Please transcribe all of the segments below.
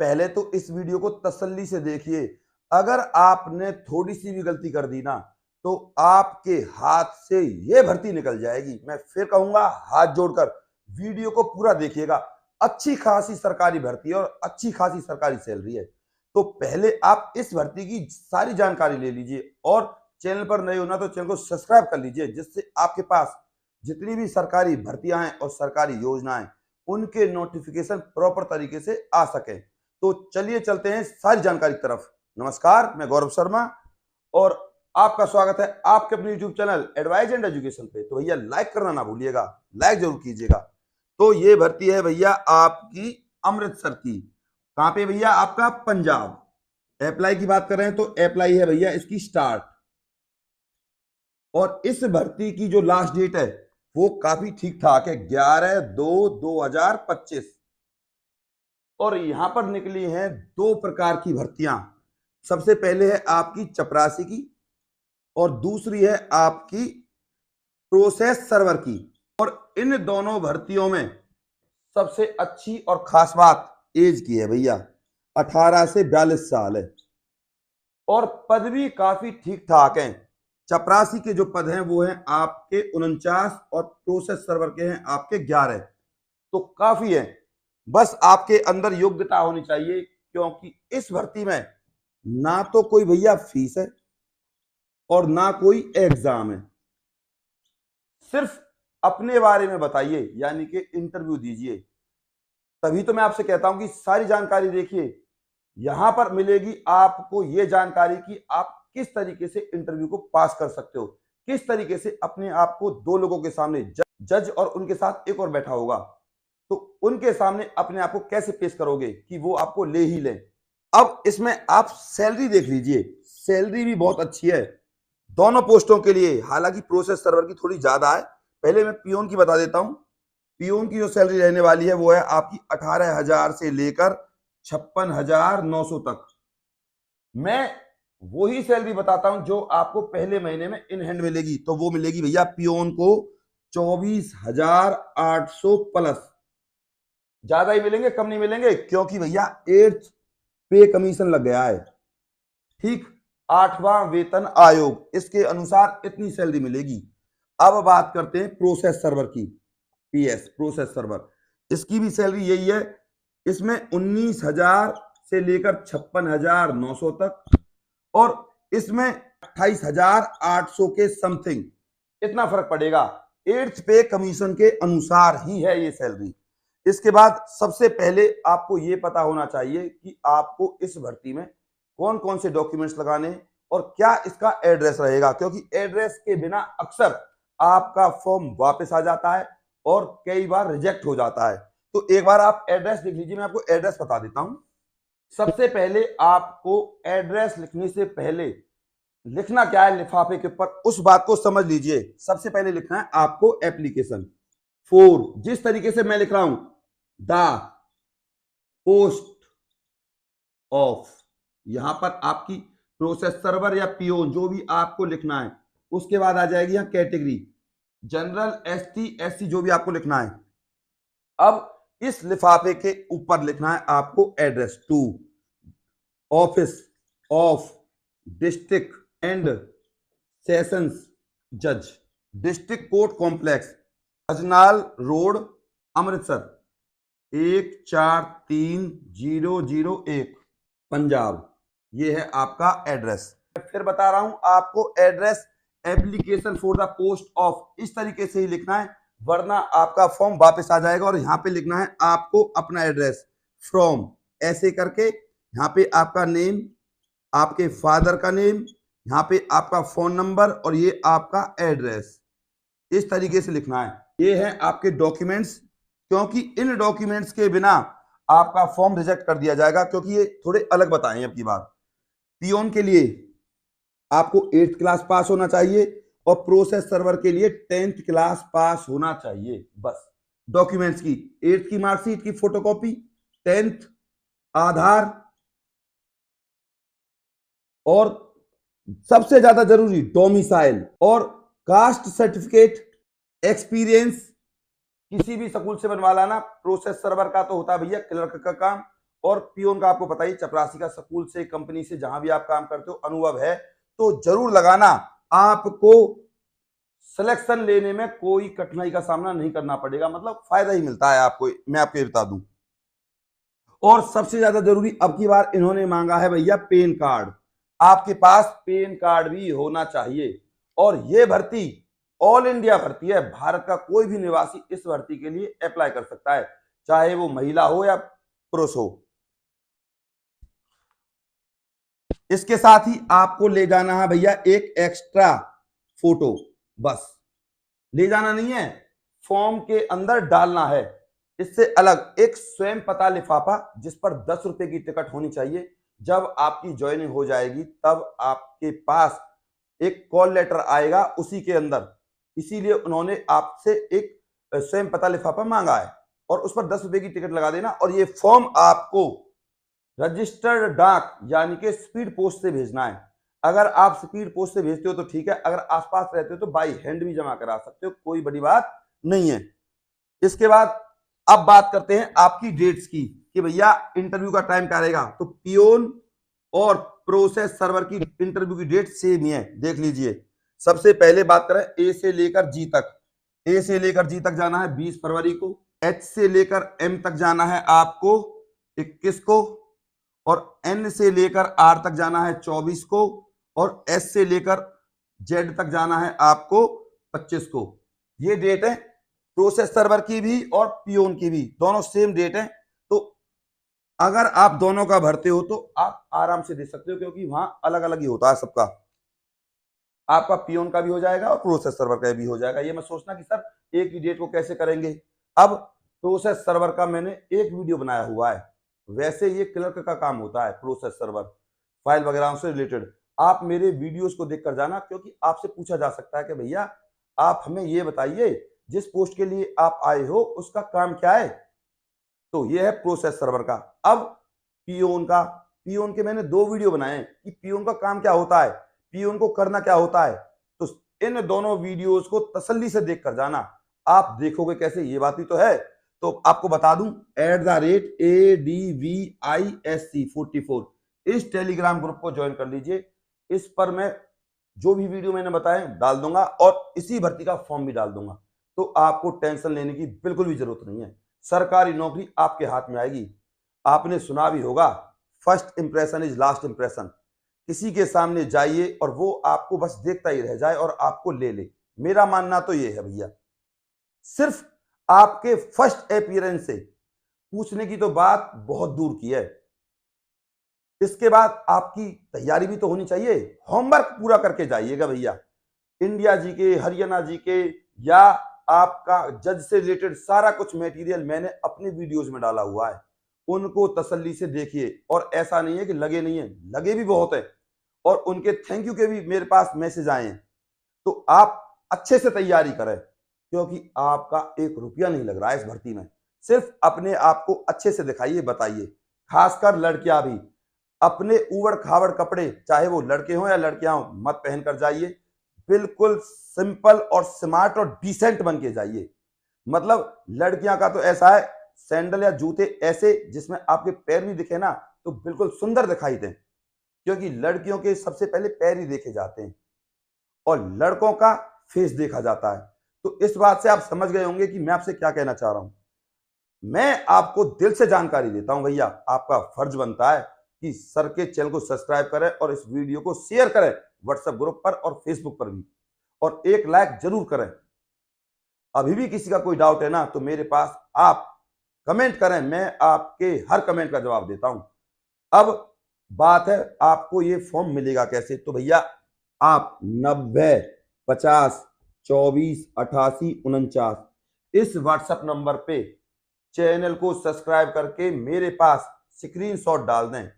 पहले तो इस वीडियो को तसल्ली से देखिए। अगर आपने थोड़ी सी भी गलती कर दी ना, तो आपके हाथ से ये भर्ती निकल जाएगी। मैं फिर कहूंगा, हाथ जोड़कर वीडियो को पूरा देखिएगा। अच्छी खासी सरकारी भर्ती है और अच्छी खासी सरकारी सैलरी है। तो पहले आप इस भर्ती की सारी जानकारी ले लीजिए और चैनल पर नए होना तो चैनल को सब्सक्राइब कर लीजिए, जिससे आपके पास जितनी भी सरकारी भर्तियां हैं और सरकारी योजनाएं, उनके नोटिफिकेशन प्रॉपर तरीके से आ सके। तो चलिए चलते हैं सारी जानकारी की तरफ। नमस्कार, मैं गौरव शर्मा और आपका स्वागत है आपके अपने YouTube channel advise and education पे। तो भैया लाइक करना ना भूलिएगा, लाइक जरूर कीजिएगा। तो ये भर्ती है भैया आपकी अमृतसर की। कहां पे भैया? आपका पंजाब। अप्लाई की बात कर रहे हैं तो अप्लाई है भैया इसकी स्टार्ट। और इस भर्ती की जो लास्ट डेट है वो काफी ठीक ठाक है, 11/2/2025। और यहां पर निकली हैं दो प्रकार की भर्तियां। सबसे पहले है आपकी चपरासी की और दूसरी है आपकी प्रोसेस सर्वर की। और इन दोनों भर्तियों में सबसे अच्छी और खास बात एज की है भैया, 18 से 42 साल है। और पद भी काफी ठीक ठाक हैं। चपरासी के जो पद हैं वो हैं आपके 49 और प्रोसेस सर्वर के हैं आपके 11। तो काफी है। बस आपके अंदर योग्यता होनी चाहिए, क्योंकि इस भर्ती में ना तो कोई भैया फीस है और ना कोई एग्जाम है। सिर्फ अपने बारे में बताइए, यानी कि इंटरव्यू दीजिए। तभी तो मैं आपसे कहता हूं कि सारी जानकारी देखिए। यहां पर मिलेगी आपको यह जानकारी कि आप किस तरीके से इंटरव्यू को पास कर सकते हो, किस तरीके से अपने आप को दो लोगों के सामने, जज और उनके साथ एक और बैठा होगा, तो उनके सामने अपने आप को कैसे पेश करोगे कि वो आपको ले ही लें। अब इसमें आप सैलरी देख लीजिए, सैलरी भी बहुत अच्छी है दोनों पोस्टों के लिए। हालांकि प्रोसेस सर्वर की थोड़ी ज्यादा है। पहले मैं पियोन की बता देता हूं। पियोन की जो सैलरी रहने वाली है वो है आपकी 18,000 से लेकर 56,900 तक। मैं वही सैलरी बताता हूं जो आपको पहले महीने में इन हैंड मिलेगी। तो वो मिलेगी भैया पियोन को 24,800 प्लस। ज्यादा ही मिलेंगे, कम नहीं मिलेंगे, क्योंकि भैया 8th पे कमीशन लग गया है। ठीक, 8वां वेतन आयोग, इसके अनुसार इतनी सैलरी मिलेगी। अब बात करते हैं प्रोसेस सर्वर की। पीएस प्रोसेस सर्वर, इसकी भी सैलरी यही है। इसमें 19,000 से लेकर 56,900 तक और इसमें 28,800 के समथिंग, इतना फर्क पड़ेगा। 8th पे कमीशन के अनुसार ही है ये सैलरी। इसके बाद सबसे पहले आपको ये पता होना चाहिए कि आपको इस भर्ती में कौन कौन से डॉक्यूमेंट्स लगाने और क्या इसका एड्रेस रहेगा, क्योंकि एड्रेस के बिना अक्सर आपका फॉर्म वापस आ जाता है और कई बार रिजेक्ट हो जाता है। तो एक बार आप एड्रेस लिख लीजिए, मैं आपको एड्रेस बता देता हूं। सबसे पहले आपको एड्रेस लिखने से पहले लिखना क्या है लिफाफे के ऊपर, उस बात को समझ लीजिए। सबसे पहले लिखना है आपको एप्लीकेशन फॉर, जिस तरीके से मैं लिख रहा हूं, द पोस्ट ऑफ। यहां पर आपकी प्रोसेस सर्वर या पियोन जो भी आपको लिखना है। उसके बाद आ जाएगी यहां कैटेगरी, जनरल, एसटी, एससी, जो भी आपको लिखना है। अब इस लिफाफे के ऊपर लिखना है आपको address to office of district and sessions जज, district court complex, Ajnala road, Amritsar 143001, Punjab. ये है आपका एड्रेस। फिर बता रहा हूं आपको address, application for the post of, इस तरीके से ही लिखना है, वरना आपका फॉर्म वापस आ जाएगा। और यहां पे लिखना है आपको अपना एड्रेस फ्रॉम, ऐसे करके यहां पे आपका नेम, आपके फादर का नेम, यहां पे आपका फोन नंबर और ये आपका एड्रेस, इस तरीके से लिखना है। ये है आपके डॉक्यूमेंट्स, क्योंकि इन डॉक्यूमेंट्स के बिना आपका फॉर्म रिजेक्ट कर दिया जाएगा, क्योंकि ये थोड़े अलग बताएं अब की बार। पियोन के लिए आपको 8th क्लास पास होना चाहिए और प्रोसेस सर्वर के लिए 10th क्लास पास होना चाहिए। बस डॉक्यूमेंट्स की 8th की मार्कशीट की फोटोकॉपी, 10th, आधार, और सबसे ज्यादा जरूरी डोमिसाइल और कास्ट सर्टिफिकेट। एक्सपीरियंस किसी भी स्कूल से बनवा लाना। प्रोसेस सर्वर का तो होता है भैया क्लर्क का काम, और पियोन का आपको पता ही, चपरासी का स्कूल से, कंपनी से, जहां भी आप काम करते हो अनुभव है तो जरूर लगाना। आपको सिलेक्शन लेने में कोई कठिनाई का सामना नहीं करना पड़ेगा, मतलब फायदा ही मिलता है आपको, मैं आपको बता दूं। और सबसे ज्यादा जरूरी अब की बार इन्होंने मांगा है भैया पैन कार्ड। आपके पास पैन कार्ड भी होना चाहिए। और ये भर्ती ऑल इंडिया भर्ती है, भारत का कोई भी निवासी इस भर्ती के लिए अप्लाई कर सकता है, चाहे वो महिला हो या पुरुष हो। इसके साथ ही आपको ले जाना है भैया एक एक्स्ट्रा फोटो, बस ले जाना नहीं है, फॉर्म के अंदर डालना है। इससे अलग एक स्वयं पता लिफाफा जिस पर 10 रुपए की टिकट होनी चाहिए। जब आपकी ज्वाइनिंग हो जाएगी तब आपके पास एक कॉल लेटर आएगा उसी के अंदर, इसीलिए उन्होंने आपसे एक स्वयं पता लिफाफा मांगा है और उस पर 10 रुपए की टिकट लगा देना। और ये फॉर्म आपको रजिस्टर्ड डाक यानी कि स्पीड पोस्ट से भेजना है। अगर आप स्पीड पोस्ट से भेजते हो तो ठीक है, अगर आसपास रहते हो तो बाई हैंड भी जमा करा सकते हो, कोई बड़ी बात नहीं है। इसके बाद अब बात करते हैं आपकी डेट्स की कि भैया इंटरव्यू का टाइम क्या रहेगा। तो पियोन और प्रोसेस सर्वर की इंटरव्यू की डेट सेम ही है, देख लीजिए। सबसे पहले बात करें ए से लेकर जी तक। ए से लेकर जी तक जाना है 20 फरवरी को, एच से लेकर एम तक जाना है आपको 21 को, और एन से लेकर आर तक जाना है 24 को, और एस से लेकर जेड तक जाना है आपको 25 को। ये डेट है प्रोसेस सर्वर की भी और पियोन की भी, दोनों सेम डेट है। तो अगर आप दोनों का भरते हो तो आप आराम से दे सकते हो, क्योंकि वहां अलग अलग ही होता है सबका। आपका पियोन का भी हो जाएगा और प्रोसेस सर्वर का भी हो जाएगा। ये मत सोचना कि सर एक ही डेट को कैसे करेंगे। अब प्रोसेस सर्वर का मैंने एक वीडियो बनाया हुआ है, वैसे ये क्लर्क का काम होता है, प्रोसेस सर्वर फाइल वगैरह से रिलेटेड। आप मेरे वीडियोस को देखकर जाना, क्योंकि आपसे पूछा जा सकता है कि भैया आप हमें ये बताइए जिस पोस्ट के लिए आप आए हो उसका काम क्या है। तो ये है प्रोसेस सर्वर का। अब पियोन का, पियोन के मैंने 2 वीडियो बनाए हैं कि पियोन का काम क्या होता है, पियोन को करना क्या होता है। तो इन दोनों वीडियोस को तसल्ली से देखकर जाना, आप देखोगे कैसे, ये बात ही तो है। तो आपको बता दूं @ADVISC44 इस टेलीग्राम ग्रुप को ज्वाइन कर लीजिए। इस पर मैं जो भी वीडियो मैंने बताए डाल दूंगा और इसी भर्ती का फॉर्म भी डाल दूंगा। तो आपको टेंशन लेने की बिल्कुल भी जरूरत नहीं है, सरकारी नौकरी आपके हाथ में आएगी। आपने सुना भी होगा, first impression is last impression. किसी के सामने जाइए और वो आपको बस देखता ही रह जाए और आपको ले ले। मेरा मानना तो ये है भैया, सिर्फ आपके फर्स्ट अपीयरेंस से पूछने की तो बात बहुत दूर की है, इसके बाद आपकी तैयारी भी तो होनी चाहिए। होमवर्क पूरा करके जाइएगा भैया। इंडिया जी के, हरियाणा जी के, या आपका जज से रिलेटेड सारा कुछ मटेरियल मैंने अपने वीडियोस में डाला हुआ है, उनको तसल्ली से देखिए। और ऐसा नहीं है कि लगे नहीं है, लगे भी बहुत है, और उनके थैंक यू के भी मेरे पास मैसेज आए हैं। तो आप अच्छे से तैयारी करें, क्योंकि आपका 1 रुपया नहीं लग रहा है इस भर्ती में। सिर्फ अपने आप को अच्छे से दिखाइए, बताइए। खासकर लड़कियां भी अपने उबड़ खाबड़ कपड़े, चाहे वो लड़के हों या लड़कियां हों, मत पहनकर जाइए। बिल्कुल सिंपल और स्मार्ट और डिसेंट बन के जाइए। मतलब लड़कियां का तो ऐसा है, सैंडल या जूते ऐसे जिसमें आपके पैर भी दिखे ना तो बिल्कुल सुंदर दिखाई दें, क्योंकि लड़कियों के सबसे पहले पैर ही देखे जाते हैं और लड़कों का फेस देखा जाता है। तो इस बात से आप समझ गए होंगे कि मैं आपसे क्या कहना चाह रहा हूं। मैं आपको दिल से जानकारी देता हूं भैया, आपका फर्ज बनता है कि सर के चैनल को सब्सक्राइब करें और इस वीडियो को शेयर करें व्हाट्सएप ग्रुप पर और फेसबुक पर भी, और एक लाइक जरूर करें। अभी भी किसी का कोई डाउट है ना तो मेरे पास आप कमेंट करें, मैं आपके हर कमेंट का जवाब देता हूं। अब बात है आपको ये फॉर्म मिलेगा कैसे। तो भैया आप 90 50 24 88 49 इस व्हाट्सएप नंबर पे चैनल को सब्सक्राइब करके मेरे पास स्क्रीनशॉट डाल दें।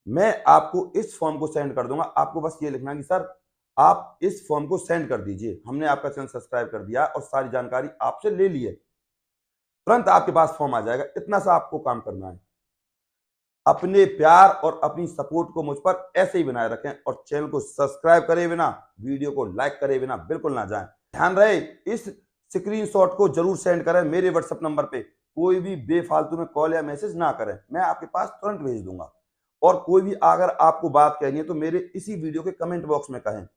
मैं आपको इस फॉर्म को सेंड कर दूंगा। आपको बस ये लिखना कि सर आप इस फॉर्म को सेंड कर दीजिए, हमने आपका चैनल सब्सक्राइब कर दिया और सारी जानकारी आपसे ले ली है। तुरंत आपके पास फॉर्म आ जाएगा, इतना सा आपको काम करना है। अपने प्यार और अपनी सपोर्ट को मुझ पर ऐसे ही बनाए रखें और चैनल को सब्सक्राइब करे बिना, वीडियो को लाइक करे बिना बिल्कुल ना जाएं। ध्यान रहे, इस स्क्रीनशॉट को जरूर सेंड करें मेरे व्हाट्सएप नंबर पे। कोई भी बेफालतू में कॉल या मैसेज ना करें, मैं आपके पास तुरंत भेज दूंगा। और कोई भी अगर आपको बात कहनी है तो मेरे इसी वीडियो के कमेंट बॉक्स में कहें।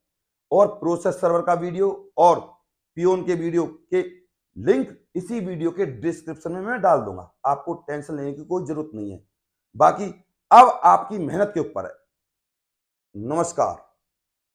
और प्रोसेस सर्वर का वीडियो और पियोन के वीडियो के लिंक इसी वीडियो के डिस्क्रिप्शन में मैं डाल दूंगा, आपको टेंशन लेने की कोई जरूरत नहीं है। बाकी अब आपकी मेहनत के ऊपर है। नमस्कार।